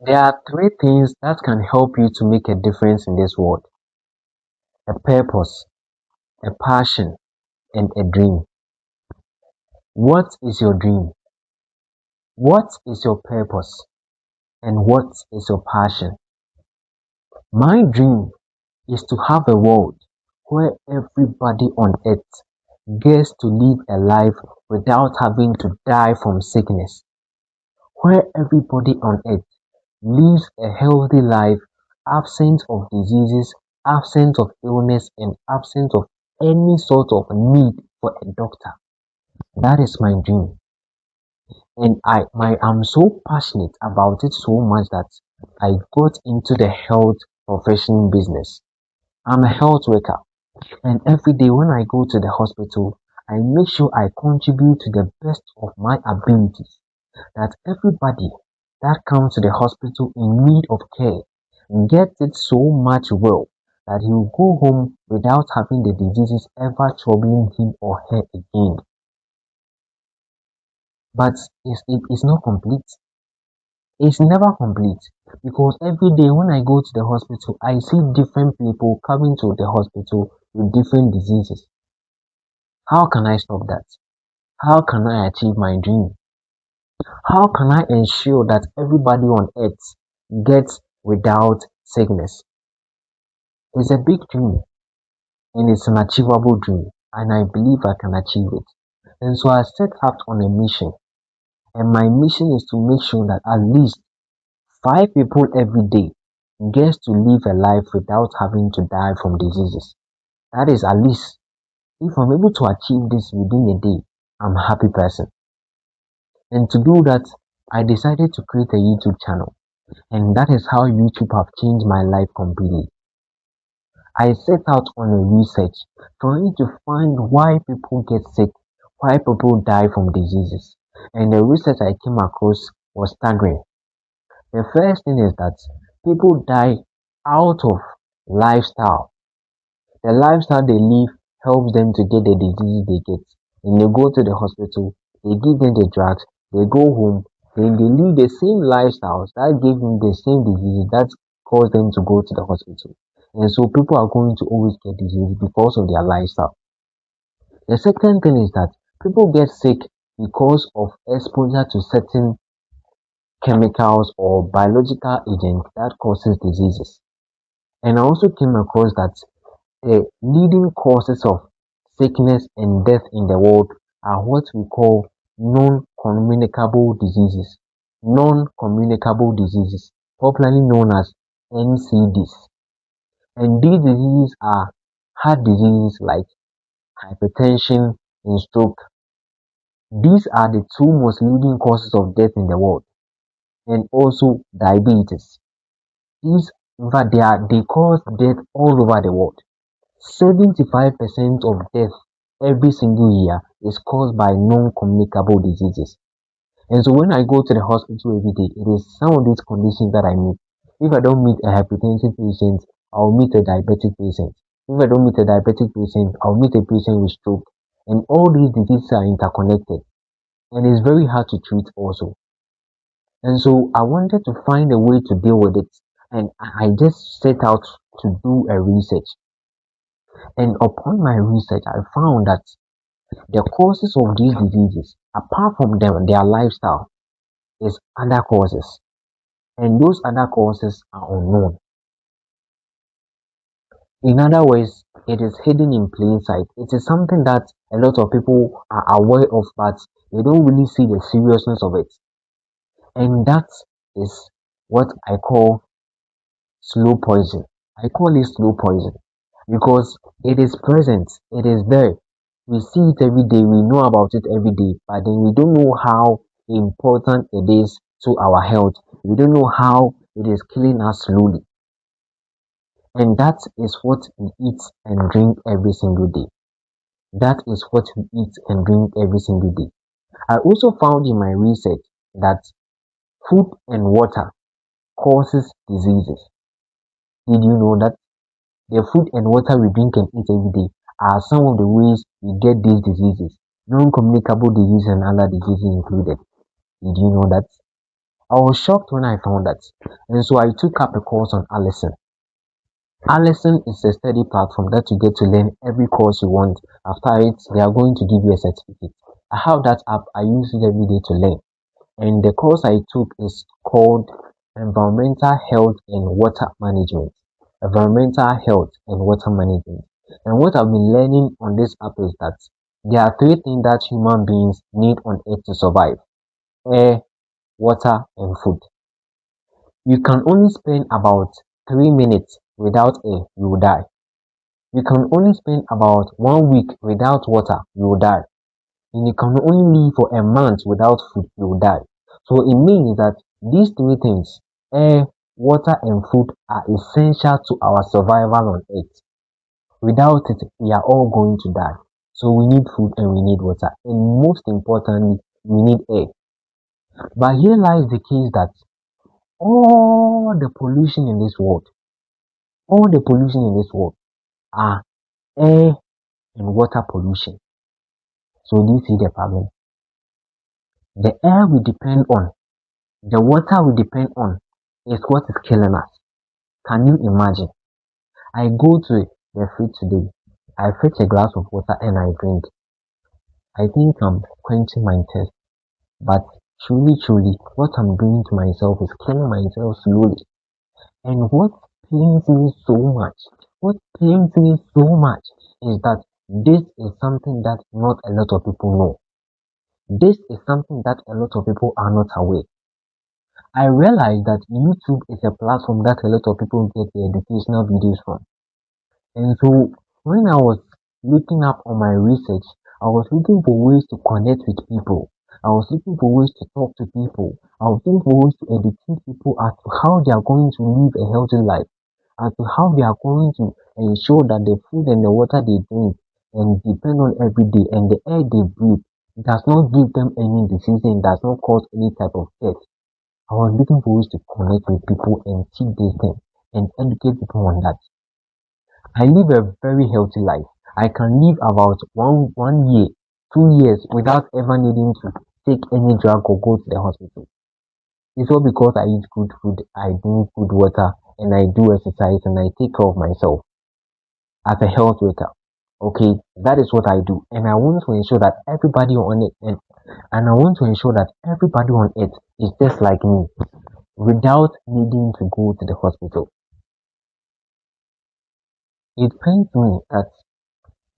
There are three things that can help you to make a difference in this world: a purpose, a passion, and a dream. What is your dream? What is your purpose? And what is your passion? My dream is to have a world where everybody on earth gets to live a life without having to die from sickness, where everybody on earth lives a healthy life, absent of diseases, absent of illness, and absent of any sort of need for a doctor. That is my dream. And I'm so passionate about it so much that I got into the health profession business. I'm a health worker, and every day when I go to the hospital, I make sure I contribute to the best of my abilities, that everybody that comes to the hospital in need of care gets it so much well that he will go home without having the diseases ever troubling him or her again. But it's not complete. It's never complete, because every day when I go to the hospital, I see different people coming to the hospital with different diseases. How can I stop that? How can I achieve my dream? How can I ensure that everybody on earth gets without sickness? It's a big dream, and it's an achievable dream, and I believe I can achieve it. And so I set out on a mission, and my mission is to make sure that at least five people every day gets to live a life without having to die from diseases. That is at least, if I'm able to achieve this within a day, I'm a happy person. And to do that, I decided to create a YouTube channel, and that is how YouTube have changed my life completely. I set out on a research trying to find why people get sick, why people die from diseases. And the research I came across was staggering. The first thing is that people die out of lifestyle. The lifestyle they live helps them to get the diseases they get. And they go to the hospital, they give them the drugs, they go home, then they live the same lifestyles that give them the same diseases that cause them to go to the hospital. And so people are going to always get disease because of their lifestyle. The second thing is that people get sick because of exposure to certain chemicals or biological agents that causes diseases. And I also came across that the leading causes of sickness and death in the world are what we call non-communicable diseases. Non-communicable diseases, popularly known as NCDs. And these diseases are heart diseases like hypertension and stroke. These are the two most leading causes of death in the world, and also diabetes. These, in fact, they cause death all over the world. 75% of death every single year is caused by non-communicable diseases. And so when I go to the hospital every day, it is some of these conditions that I meet. If I don't meet a hypertensive patient, I'll meet a diabetic patient. If I don't meet a diabetic patient, I'll meet a patient with stroke. And all these diseases are interconnected, and it's very hard to treat also. And so I wanted to find a way to deal with it. And I just set out to do a research. And upon my research, I found that the causes of these diseases, apart from their lifestyle, is other causes. And those other causes are unknown. In other words, it is hidden in plain sight. It is something that a lot of people are aware of, but they don't really see the seriousness of it. And that is what I call slow poison. I call it slow poison because it is present, it is there. We see it every day, we know about it every day, but then we don't know how important it is to our health. We don't know how it is killing us slowly. And that is what we eat and drink every single day. That is what we eat and drink every single day. I also found in my research that food and water causes diseases. Did you know that? The food and water we drink and eat every day are some of the ways we get these diseases, non-communicable diseases and other diseases included. Did you know that? I was shocked when I found that. And so I took up a course on Allison. Allison is a study platform that you get to learn every course you want. After it, they are going to give you a certificate. I have that app, I use it every day to learn. And the course I took is called Environmental Health and Water Management. Environmental Health and Water Management. And what I've been learning on this app is that there are three things that human beings need on earth to survive: air, water, and food. You can only spend about 3 minutes without air, you will die. You can only spend about 1 week without water, you will die. And you can only live for a month without food, you will die. So it means that these three things, air, water, and food, are essential to our survival on earth. Without it, we are all going to die. So we need food and we need water. And most importantly, we need air. But here lies the case that all the pollution in this world, all the pollution in this world are air and water pollution. So do you see the problem? The air we depend on, the water we depend on is what is killing us. Can you imagine? I go to the fridge today, I fetch a glass of water and I drink. I think I'm quenching my thirst, but truly, what I'm doing to myself is killing myself slowly. And what pains me so much, what pains me so much is that this is something that not a lot of people know. This is something that a lot of people are not aware. I realize that YouTube is a platform that a lot of people get their educational videos from. And so when I was looking up on my research, I was looking for ways to connect with people. I was looking for ways to talk to people. I was looking for ways to educate people as to how they are going to live a healthy life, as to how they are going to ensure that the food and the water they drink and depend on every day and the air they breathe does not give them any disease and does not cause any type of death. I was looking for ways to connect with people and teach these things and educate people on that. I live a very healthy life. I can live about one year, 2 years without ever needing to take any drug or go to the hospital. It's all because I eat good food, I drink good water, and I do exercise and I take care of myself as a health worker. Okay, that is what I do, and I want to ensure that everybody on it and I want to ensure that everybody on it is just like me without needing to go to the hospital. It pains me that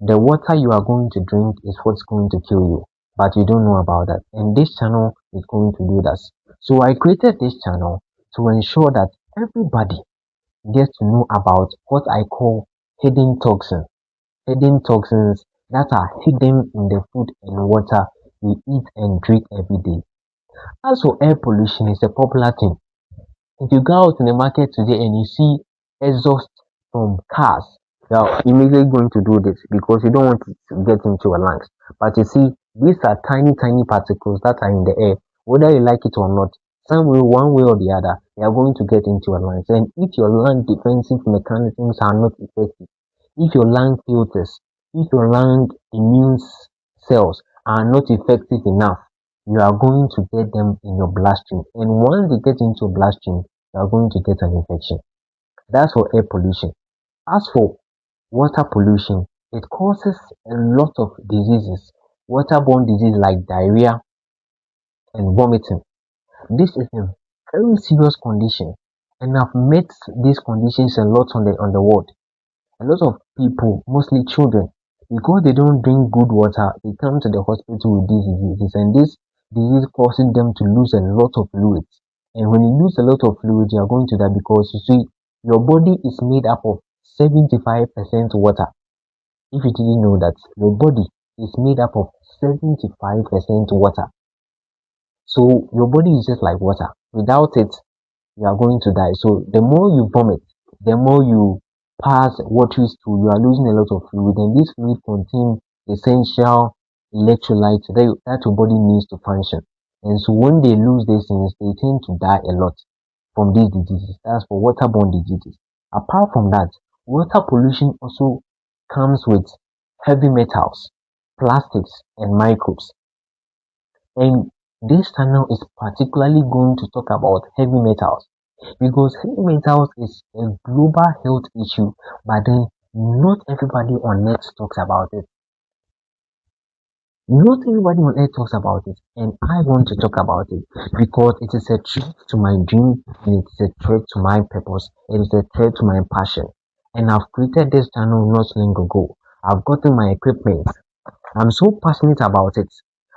the water you are going to drink is what's going to kill you, but you don't know about that. And this channel is going to do that. So I created this channel to ensure that everybody gets to know about what I call hidden toxins. Hidden toxins that are hidden in the food and water we eat and drink every day. As for air pollution, it's a popular thing. If you go out in the market today and you see exhaust from cars, you are immediately going to do this because you don't want it to get into your lungs. But you see, these are tiny particles that are in the air. Whether you like it or not, some way, one way or the other, they are going to get into your lungs. And if your lung defensive mechanisms are not effective, if your lung filters, if your lung immune cells are not effective enough, you are going to get them in your bloodstream. And once they get into your bloodstream, you are going to get an infection. That's for air pollution. As for water pollution, it causes a lot of diseases, waterborne diseases like diarrhea and vomiting. This is a very serious condition, and I've met these conditions a lot on the world. A lot of people, mostly children, because they don't drink good water, they come to the hospital with these diseases, and this disease causing them to lose a lot of fluids. And when you lose a lot of fluids, you are going to die because you see, your body is made up of 75% water. If you didn't know that, your body is made up of 75% water. So your body is just like water. Without it, you are going to die. So the more you vomit, the more you pass watery stool, you are losing a lot of fluid, and this fluid contains essential electrolytes that your body needs to function. And so when they lose these things, they tend to die a lot from these diseases. That's for waterborne diseases. Apart from that, water pollution also comes with heavy metals, plastics, and microbes. And This channel is particularly going to talk about heavy metals because heavy metals is a global health issue, but then not everybody on net talks about it. Not everybody on earth talks about it, and I want to talk about it because it is a threat to my dream, and it is a threat to my purpose, it is a threat to my passion. And I've created this channel not long ago. I've gotten my equipment. I'm so passionate about it.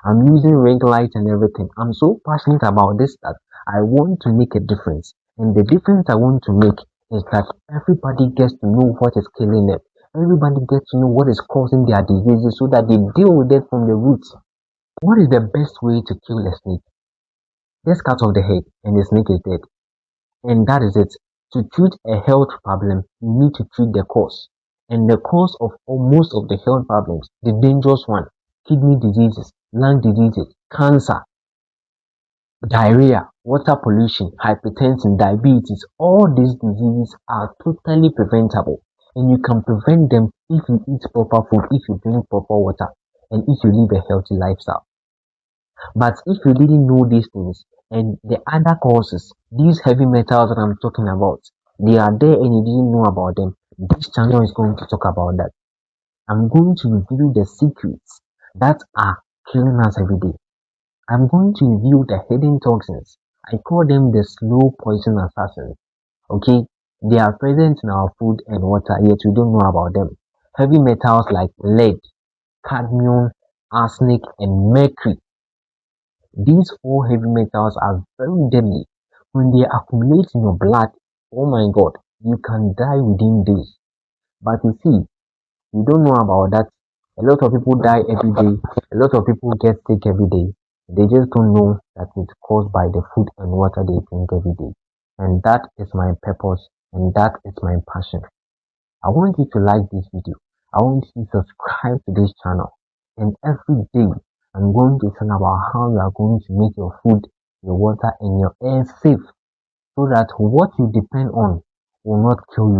I'm using ring light and everything. I'm so passionate about this that I want to make a difference. And the difference I want to make is that everybody gets to know what is killing them. Everybody gets to know what is causing their diseases so that they deal with it from the roots. What is the best way to kill a snake? Just cut off the head and the snake is dead. And that is it. To treat a health problem, you need to treat the cause. And the cause of most of the health problems, the dangerous one, kidney diseases, lung diseases, cancer, diarrhea, water pollution, hypertension, diabetes, all these diseases are totally preventable. And you can prevent them if you eat proper food, if you drink proper water, and if you live a healthy lifestyle. But if you didn't know these things and the other causes, these heavy metals that I'm talking about, they are there and you didn't know about them, this channel is going to talk about that. I'm going to reveal the secrets that are killing us every day. I'm going to reveal the hidden toxins. I call them the slow poison assassins. Okay, they are present in our food and water, yet we don't know about them. Heavy metals like lead, cadmium, arsenic, and mercury. These four heavy metals are very deadly. When they accumulate in your blood, oh my god, you can die within days. But you see, you don't know about that. A lot of people die every day. A lot of people get sick every day. They just don't know that it's caused by the food and water they drink every day. And that is my purpose and that is my passion. I want you to like this video. I want you to subscribe to this channel. And every day, I'm going to talk about how you are going to make your food, your water, and your air safe so that what you depend on will not kill you.